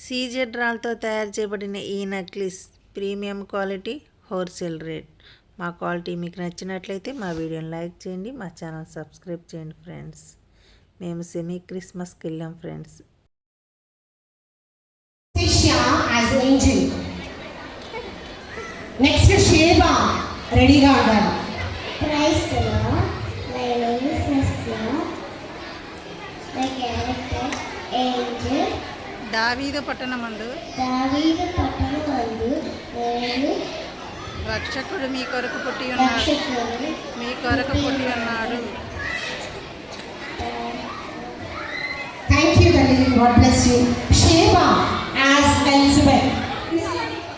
CZ రాళ్ళతో తయారు చేయబడిన ఈ necklace premium quality, wholesale rate. మా క్వాలిటీ మీకు నచ్చినట్లయితే మా వీడియోని లైక్ చేయండి, మా ఛానల్ సబ్స్క్రైబ్ చేయండి ఫ్రెండ్స్. మేము సెమీ క్రిస్మస్కి వెళ్ళాం ఫ్రెండ్స్. నెక్స్ట్ షేబా రెడీగా ఉండాలి. దావీదు పట్టణమందు రక్షకుడు మీ కొరకు పుట్టి ఉన్నాడు. థ్యాంక్ యూ తల్లి, God bless you. Sheba as Elizabeth.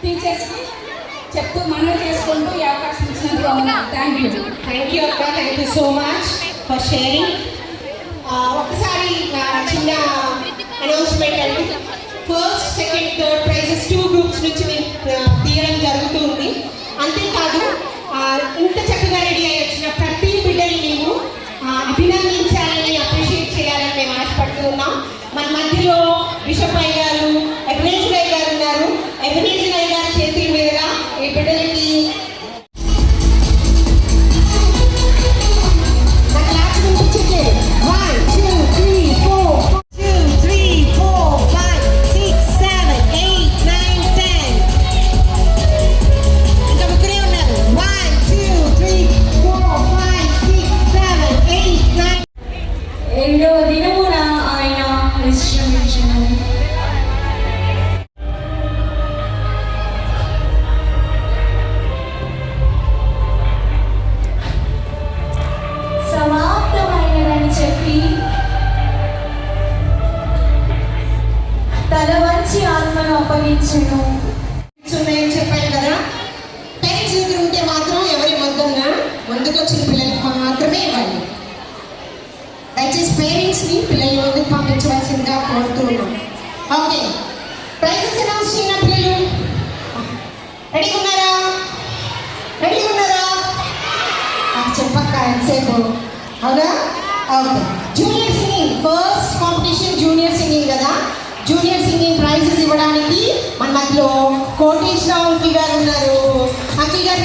టీచర్స్కి చెప్తూ మనం చేసుకుంటూ ఈ అవకాశం ఇచ్చినందుకు థ్యాంక్ యూ అక్క, thank you so much for sharing. ఒకసారి చిన్న అనౌన్స్మెంట్ అండి. First, second, third prices 2 groups నుంచి తీయడం జరుగుతుంది. అంతేకాదు ఇంత చక్కగా రెడీ అయ్యి వచ్చిన ప్రతి బిడ్డని మేము అభినందించాలని, అప్రిషియేట్ చేయాలని మేము ఆశపడుతున్నాం. మన మధ్యలో బిషప్ అయ్య గారు, ఎబెనేజర్ అయ్య గారు ఉన్నారు. ఎబెనేజర్ అయ్య గారి చేతుల మీదుగా ఈ బిడ్డలకి ఉన్నాయని చెప్పాను కదా. పేరెంట్స్ దగ్గర ఉంటే మాత్రం ఎవరి ముందుకు వచ్చిన పిల్లలకి మాత్రమే ఇవ్వండి. దయచేసి పేరెంట్స్ని పిల్లల ముందుకు పంపించవలసిందిగా కోరుతున్నాం. ఓకే, ప్రైజెస్ అనౌన్స్ చేసిన పిల్లలు రెడీగా ఉన్నారా? చెప్పక్క ఎంతసేపు? అవునా? Okay. Junior singing first competition, junior singing కదా. జూనియర్ సింగింగ్ ప్రైజెస్ ఇవ్వడానికి మన మధ్యలో కోటేశ్వరరావు అంకిల్ గారు ఉన్నారు. అంకిల్ గారి